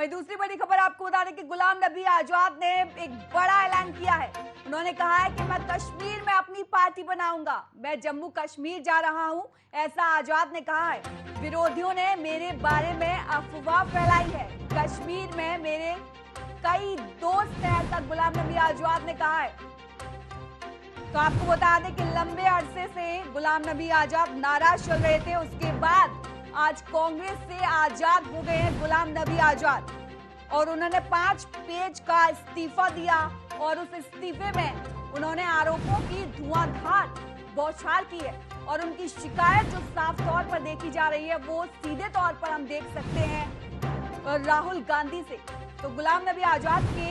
वहीं दूसरी बड़ी खबर आपको बता दें कि गुलाम नबी आजाद ने एक बड़ा ऐलान किया है। उन्होंने कहा है कि मैं कश्मीर में अपनी पार्टी बनाऊंगा, मैं जम्मू कश्मीर जा रहा हूं, ऐसा आजाद ने कहा है। विरोधियों ने मेरे बारे में अफवाह फैलाई है, कश्मीर में मेरे कई दोस्त हैं, ऐसा गुलाम नबी आजाद ने कहा है। तो आपको बता दें कि लंबे अरसे से गुलाम नबी आजाद नाराज चल रहे थे, उसके बाद आज कांग्रेस से आजाद हो गए हैं गुलाम नबी आजाद और उन्होंने 5 पेज का इस्तीफा दिया और उस इस्तीफे में उन्होंने आरोपों की धुआंधार बौछार की है और उनकी शिकायत जो साफ तौर पर देखी जा रही है वो सीधे तौर पर हम देख सकते हैं राहुल गांधी से। तो गुलाम नबी आजाद के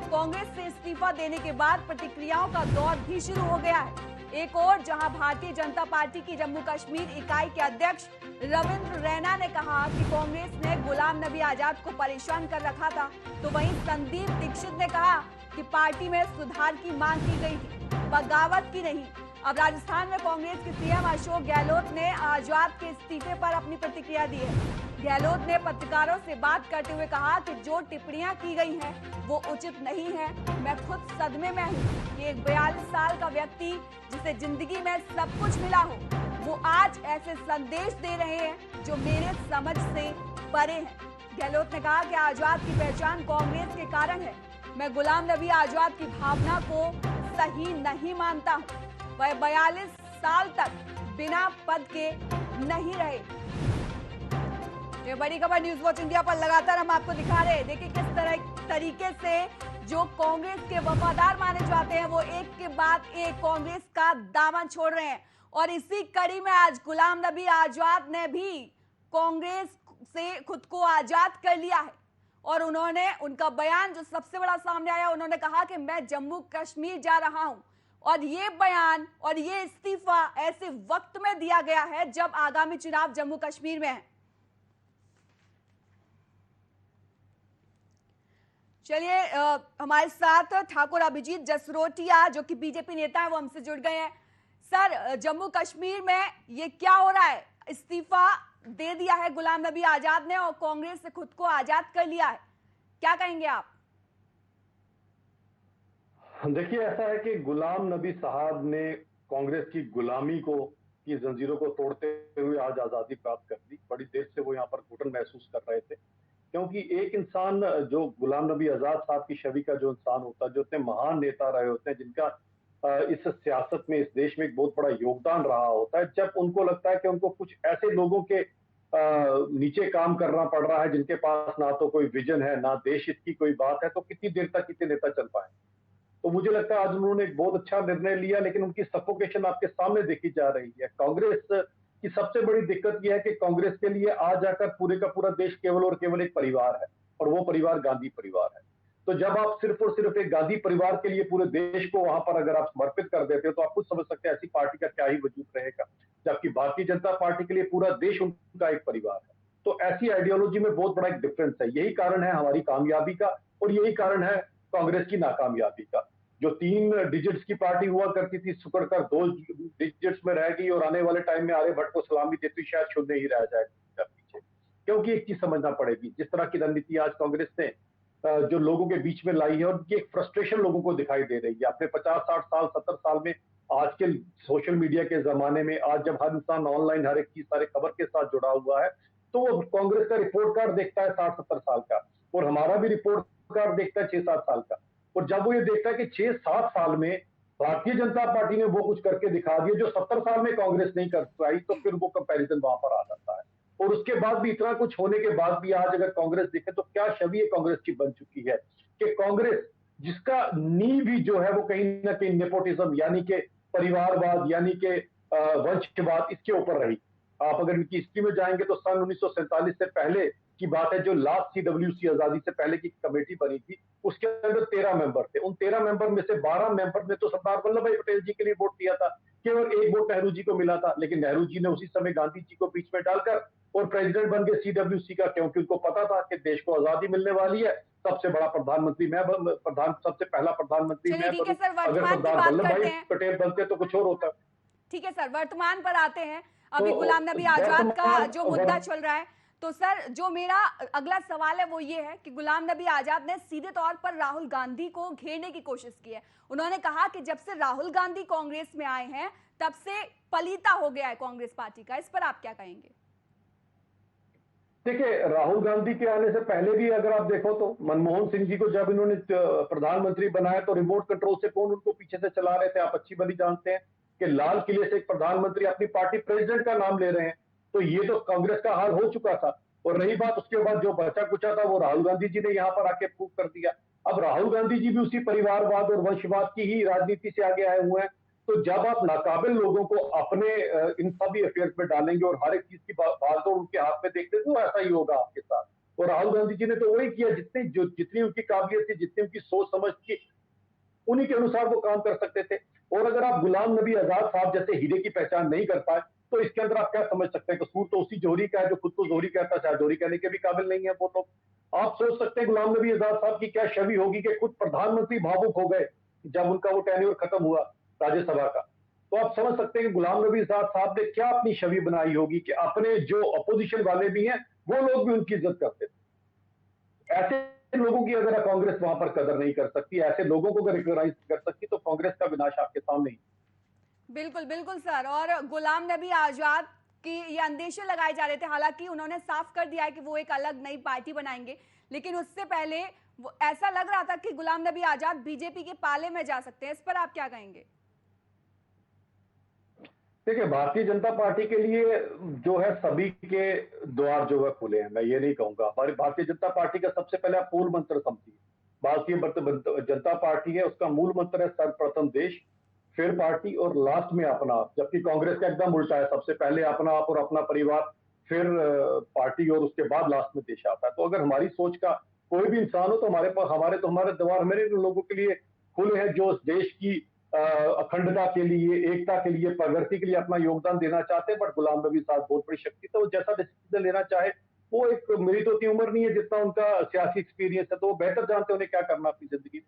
कांग्रेस से इस्तीफा देने के बाद प्रतिक्रियाओं का दौर भी शुरू हो गया है। एक और जहां भारतीय जनता पार्टी की जम्मू कश्मीर इकाई के अध्यक्ष रविंद्र रैना ने कहा कि कांग्रेस ने गुलाम नबी आजाद को परेशान कर रखा था, तो वहीं संदीप दीक्षित ने कहा कि पार्टी में सुधार की मांग की गई थी, बगावत की नहीं। अब राजस्थान में कांग्रेस के सीएम अशोक गहलोत ने आजाद के इस्तीफे पर अपनी प्रतिक्रिया दी है। गहलोत ने पत्रकारों से बात करते हुए कहा कि जो टिप्पणियां की गई हैं वो उचित नहीं है। मैं खुद सदमे में हूं कि एक 42 साल का व्यक्ति जिसे जिंदगी में सब कुछ मिला हो वो आज ऐसे संदेश दे रहे हैं जो मेरे समझ से परे हैं। गहलोत ने कहा कि आजाद की पहचान कांग्रेस के कारण है। मैं गुलाम नबी आजाद की भावना को सही नहीं मानता हूं। वह 42 साल तक बिना पद के नहीं रहे। ये बड़ी खबर न्यूज वॉच इंडिया पर लगातार हम आपको दिखा रहे हैं। देखिए किस तरीके से जो कांग्रेस के वफादार माने जाते हैं वो एक के बाद एक कांग्रेस का दामन छोड़ रहे हैं और इसी कड़ी में आज गुलाम नबी आजाद ने भी कांग्रेस से खुद को आजाद कर लिया है और उन्होंने उनका बयान जो सबसे बड़ा सामने आया, उन्होंने कहा कि मैं जम्मू कश्मीर जा रहा हूं और ये बयान और ये इस्तीफा ऐसे वक्त में दिया गया है जब आगामी चुनाव जम्मू कश्मीर में है। चलिए हमारे साथ ठाकुर अभिजीत जसरोटिया जो कि बीजेपी नेता है वो हमसे जुड़ गए हैं। सर, जम्मू कश्मीर में ये क्या हो रहा है? इस्तीफा दे दिया है गुलाम नबी आजाद ने और कांग्रेस से खुद को आजाद कर लिया है, क्या कहेंगे आप? देखिए, ऐसा है कि गुलाम नबी साहब ने कांग्रेस की गुलामी की जंजीरों को तोड़ते हुए आज आजादी प्राप्त कर ली। बड़ी देर से वो यहाँ पर घुटन महसूस कर रहे थे, क्योंकि एक इंसान जो गुलाम नबी आजाद साहब की छवि का जो इंसान होता है, जो इतने महान नेता रहे होते हैं, जिनका इस सियासत में, इस देश में एक बहुत बड़ा योगदान रहा होता है, जब उनको लगता है कि उनको कुछ ऐसे लोगों के नीचे काम करना पड़ रहा है जिनके पास ना तो कोई विजन है, ना देश हित की कोई बात है, तो कितनी देर तक कितने नेता चल पाए। तो मुझे लगता है आज उन्होंने एक बहुत अच्छा निर्णय लिया, लेकिन उनकी सफोकेशन आपके सामने देखी जा रही है। कांग्रेस की सबसे बड़ी दिक्कत यह है कि कांग्रेस के लिए आज आकर पूरे का पूरा देश केवल और केवल एक परिवार है और वो परिवार गांधी परिवार है। तो जब आप सिर्फ और सिर्फ एक गांधी परिवार के लिए पूरे देश को वहां पर अगर आप समर्पित कर देते हो तो आप खुद समझ सकते हैं ऐसी पार्टी का क्या ही वजूद रहेगा, जबकि भारतीय जनता पार्टी के लिए पूरा देश उनका एक परिवार है। तो ऐसी आइडियोलॉजी में बहुत बड़ा एक डिफरेंस है। यही कारण है हमारी कामयाबी का और यही कारण है कांग्रेस की नाकामयाबी का। जो 3 डिजिट्स की पार्टी हुआ करती थी, सुकड़कर 2 डिजिट्स में रह गई और आने वाले टाइम में आर्यभट्ट को सलामी देती शायद शून्य ही रह जाएगा पीछे। क्योंकि एक चीज समझना पड़ेगी, जिस तरह की रणनीति आज कांग्रेस ने जो लोगों के बीच में लाई है और ये एक फ्रस्ट्रेशन लोगों को दिखाई दे रही है। अपने 50-60 साल 70 साल में आज के सोशल मीडिया के जमाने में आज जब हर इंसान ऑनलाइन हर एक चीज सारे खबर के साथ जुड़ा हुआ है, तो वो कांग्रेस का रिपोर्ट कार्ड देखता है 60-70 साल का और हमारा भी रिपोर्ट कार्ड देखता है 6-7 साल का। और जब वो ये देखता है कि 6-7 साल में भारतीय जनता पार्टी ने वो कुछ करके दिखा दिया जो 70 साल में कांग्रेस नहीं कर पाई, तो फिर वो कंपैरिजन वहां पर आ जाता है। और उसके बाद भी इतना कुछ होने के बाद भी आज अगर कांग्रेस देखे तो क्या छवि कांग्रेस की बन चुकी है कि कांग्रेस जिसका नींव भी जो है वो कहीं ना कहीं नेपोटिज्म यानी कि परिवारवाद यानी कि वंशवाद इसके ऊपर रही। आप अगर इनकी हिस्ट्री में जाएंगे तो सन 1947 से पहले की बात है, जो लास्ट CWC आजादी से पहले की कमेटी बनी थी उसके अंदर 13 मेंबर थे। उन 13 मेंबर में से 12 मेंबर ने तो सरदार वल्लभ भाई पटेल जी के लिए वोट दिया था, केवल 1 वोट नेहरू जी को मिला था। लेकिन नेहरू जी ने उसी समय गांधी जी को बीच में डालकर और प्रेसिडेंट बन गए CWC का, क्योंकि उनको पता था कि देश को आजादी मिलने वाली है, सबसे बड़ा प्रधानमंत्री मैं सबसे पहला प्रधानमंत्री मैं बनूं। अगर सरदार वल्लभ भाई पटेल बनते तो कुछ और होता। ठीक है सर, वर्तमान पर आते हैं। अभी गुलाम नबी आजाद का जो मुद्दा चल रहा है, तो सर, जो मेरा अगला सवाल है वो ये है कि गुलाम नबी आजाद ने सीधे तौर पर राहुल गांधी को घेरने की कोशिश की है। उन्होंने कहा कि जब से राहुल गांधी कांग्रेस में आए हैं तब से पलीता हो गया है कांग्रेस पार्टी का। इस पर आप क्या कहेंगे? देखिए, राहुल गांधी के आने से पहले भी अगर आप देखो तो मनमोहन सिंह जी को जब इन्होंने प्रधानमंत्री बनाया तो रिमोट कंट्रोल से कौन उनको पीछे से चला रहे थे, आप अच्छी भली जानते हैं कि लाल किले से एक प्रधानमंत्री अपनी पार्टी प्रेसिडेंट का नाम ले रहे हैं। तो ये तो कांग्रेस का हाल हो चुका था। और रही बात उसके बाद जो बचा कुचा था वो राहुल गांधी जी ने यहाँ पर आके प्रूव कर दिया। अब राहुल गांधी जी भी उसी परिवारवाद और वंशवाद की ही राजनीति से आगे आए हुए हैं। तो जब आप नाकाबिल लोगों को अपने इन सभी अफेयर्स में डालेंगे और हर एक चीज की भागदौड़ उनके हाथ में देखते तो ऐसा ही होगा आपके साथ। और राहुल गांधी जी ने तो वही किया, जितनी उनकी काबिलियत थी, जितनी उनकी सोच समझ थी, उन्हीं के अनुसार वो काम कर सकते थे। और अगर आप गुलाम नबी आजाद साहब जैसे हीरे की पहचान नहीं कर पाए तो इसके अंदर आप क्या समझ सकते हैं? कसूर तो उसी जोहरी का है जो खुद को जोहरी कहता है, शायद जोहरी कहने के भी काबिल नहीं है वो लोग। आप सोच सकते हैं गुलाम नबी आजाद साहब की क्या छवि होगी कि खुद प्रधानमंत्री भावुक हो गए जब उनका वो टेन्योर खत्म हुआ राज्यसभा का। तो आप समझ सकते हैं कि गुलाम नबी आजाद साहब ने क्या अपनी छवि बनाई होगी कि अपने जो अपोजिशन वाले भी हैं वो लोग भी उनकी इज्जत करते थे। ऐसे लोगों की अगर कांग्रेस वहां पर कदर नहीं कर सकती, ऐसे लोगों को अगर रिकॉग्नाइज कर सकती, तो कांग्रेस का विनाश आपके सामने ही। बिल्कुल बिल्कुल सर। और गुलाम नबी आजाद की ये अंदेशे लगाए जा रहे थे, हालांकि उन्होंने साफ कर दिया है कि वो एक अलग नई पार्टी बनाएंगे, लेकिन उससे पहले वो ऐसा लग रहा था कि गुलाम नबी आजाद बीजेपी के पाले में जा सकते हैं। इस पर आप क्या कहेंगे? देखिए, भारतीय जनता पार्टी के लिए जो है सभी के द्वार जो है खुले हैं, मैं ये नहीं कहूंगा। हमारी भारतीय जनता पार्टी का सबसे पहले आप मूल मंत्र समझिए। भारतीय जनता पार्टी है, उसका मूल मंत्र है सर्वप्रथम देश, फिर पार्टी और लास्ट में अपना आप। जबकि कांग्रेस का एकदम उल्टा है, सबसे पहले अपना आप और अपना परिवार, फिर पार्टी और उसके बाद लास्ट में देश आता है। तो अगर हमारी सोच का कोई भी इंसान हो तो हमारे द्वार हमारे लोगों के लिए खुले हैं जो देश की अखंडता के लिए, एकता के लिए, प्रगति के लिए अपना योगदान देना चाहते हैं। बट गुलाम नबी साहब बहुत बड़ी शक्ति, तो जैसा डिसीजन लेना चाहे वो, एक मेरी तो उतनी उम्र नहीं है जितना उनका सियासी एक्सपीरियंस है, तो वो बेहतर जानते हैं उन्हें क्या करना अपनी जिंदगी में।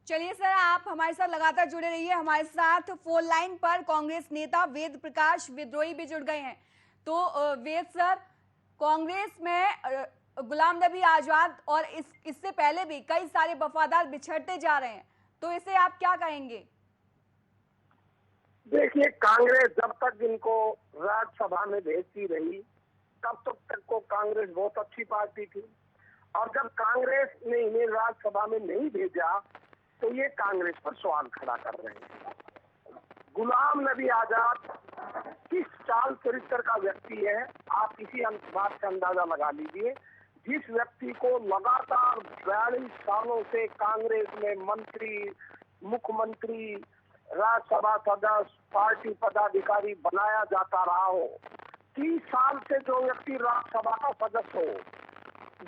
चलिए सर, आप हमारे साथ लगातार जुड़े रहिए। हमारे साथ फोन लाइन पर कांग्रेस नेता वेद प्रकाश विद्रोही भी जुड़ गए हैं। तो वेद सर, कांग्रेस में गुलाम नबी आजाद और इससे पहले भी कई सारे वफादार बिछड़ते जा रहे हैं, तो इसे आप क्या कहेंगे? देखिए, कांग्रेस जब तक इनको राज्यसभा में भेजती रही तब तक को कांग्रेस बहुत अच्छी पार्टी थी, और जब कांग्रेस ने इन्हें राज्यसभा में नहीं भेजा तो ये कांग्रेस पर सवाल खड़ा कर रहे हैं। गुलाम नबी आजाद किस चाल चरित्र का व्यक्ति है, आप इसी बात से अंदाजा लगा लीजिए। जिस व्यक्ति को लगातार 42 सालों से कांग्रेस में मंत्री, मुख्यमंत्री, राज्यसभा सदस्य, पार्टी पदाधिकारी बनाया जाता रहा हो, 30 साल से जो व्यक्ति राज्यसभा का सदस्य हो,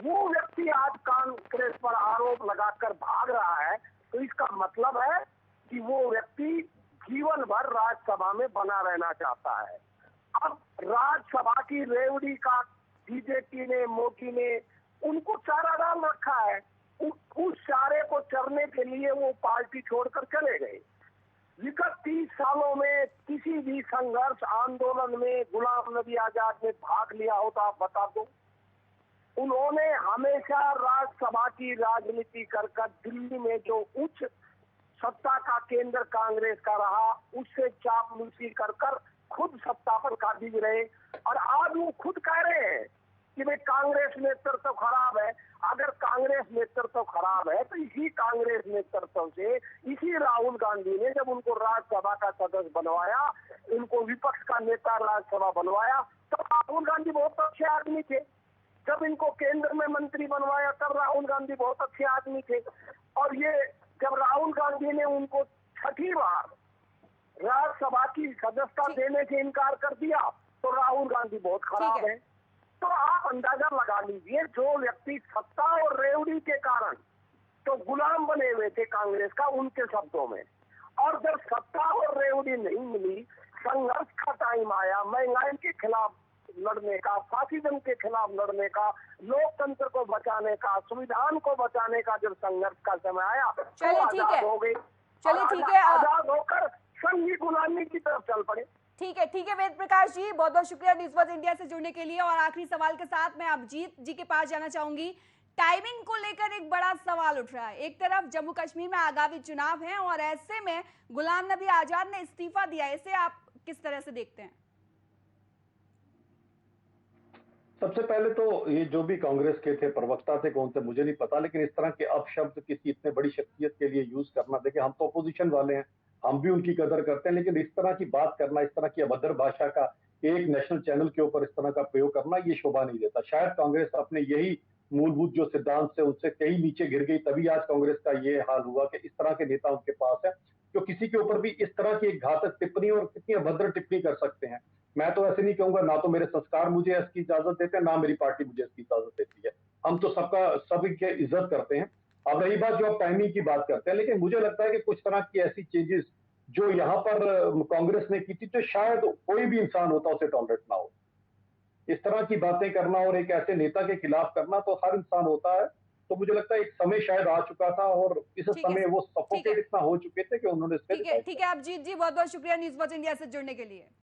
वो व्यक्ति आज कांग्रेस पर आरोप लगाकर भाग रहा है, तो इसका मतलब है कि वो व्यक्ति जीवन भर राज्यसभा में बना रहना चाहता है। अब राज्यसभा की रेवड़ी का बीजेपी ने, मोदी ने उनको चारा डाल रखा है। उस चारे को चरने के लिए वो पार्टी छोड़कर चले गए। विगत 30 सालों में किसी भी संघर्ष आंदोलन में गुलाम नबी आजाद ने भाग लिया हो तो आप बता दो। उन्होंने हमेशा राज्यसभा की राजनीति कर दिल्ली में जो उच्च सत्ता का केंद्र कांग्रेस का रहा, उससे चापलूसी कर खुद सत्ता पर काबिज रहे। और आज वो खुद कह रहे हैं कि भाई कांग्रेस नेतृत्व खराब है। अगर कांग्रेस नेतृत्व खराब है तो इसी कांग्रेस नेतृत्व से इसी राहुल गांधी ने जब उनको राज्यसभा का सदस्य बनवाया, उनको विपक्ष का नेता राज्यसभा बनवाया, तो राहुल गांधी बहुत अच्छे आदमी थे। जब इनको केंद्र में मंत्री बनवाया तब राहुल गांधी बहुत अच्छे आदमी थे। और ये जब राहुल गांधी ने उनको 6ठी बार राज्यसभा की सदस्यता देने से इनकार कर दिया तो राहुल गांधी बहुत खराब है। तो आप अंदाजा लगा लीजिए, जो व्यक्ति सत्ता और रेवड़ी के कारण तो गुलाम बने हुए थे कांग्रेस का, उनके शब्दों में, और जब सत्ता और रेवड़ी नहीं मिली, संघर्ष का टाइम आया, महंगाई के खिलाफ लड़ने का, फासिज्म के खिलाफ लड़ने का, लोकतंत्र को बचाने का, संविधान को बचाने का जब संघर्ष का समय आया तो आजाद हो गए। चलिए ठीक है, आजाद होकर संघी गुलामी की तरफ चल पड़े। ठीक है वेद प्रकाश जी, बहुत बहुत शुक्रिया न्यूज वॉच इंडिया से जुड़ने के लिए। और आखिरी सवाल के साथ मैं अभिजीत जी के पास जाना चाहूंगी। टाइमिंग को लेकर एक बड़ा सवाल उठ रहा है। एक तरफ जम्मू कश्मीर में आगामी चुनाव है और ऐसे में गुलाम नबी आजाद ने इस्तीफा दिया, इसे आप किस तरह से देखते हैं? सबसे पहले तो ये जो भी कांग्रेस के थे प्रवक्ता थे कौन थे मुझे नहीं पता, लेकिन इस तरह के अपशब्द किसी इतने बड़ी शख्सियत के लिए यूज करना, देखिए हम तो अपोजिशन वाले हैं, हम भी उनकी कदर करते हैं, लेकिन इस तरह की बात करना, इस तरह की अभद्र भाषा का एक नेशनल चैनल के ऊपर इस तरह का प्रयोग करना, ये शोभा नहीं देता। शायद कांग्रेस अपने यही मूलभूत जो सिद्धांत से उनसे कहीं नीचे गिर गई, तभी आज कांग्रेस का ये हाल हुआ कि इस तरह के नेता उनके पास है जो किसी के ऊपर भी इस तरह की एक घातक टिप्पणी और कितनी अभद्र टिप्पणी कर सकते हैं। मैं तो ऐसे नहीं कहूंगा, ना तो मेरे संस्कार मुझे इसकी इजाजत देते हैं, ना मेरी पार्टी मुझे इसकी इजाजत देती है। हम तो सबकी इज्जत करते हैं। अब रही बात जो आप टाइमिंग की बात करते हैं, लेकिन मुझे लगता है कि कुछ तरह की ऐसी चेंजेस जो यहाँ पर कांग्रेस ने की थी, जो शायद कोई भी इंसान होता उसे टॉलरेट ना हो। इस तरह की बातें करना और एक ऐसे नेता के खिलाफ करना तो हर इंसान होता है। तो मुझे लगता है एक समय शायद आ चुका था और इस ठीक है समय वो ठीक है सफोकेट इतना हो चुके थे कि उन्होंने इससे ठीक है रिजाइन ठीक कर है अभिजीत जी, बहुत बहुत शुक्रिया न्यूज वॉच इंडिया से जुड़ने के लिए।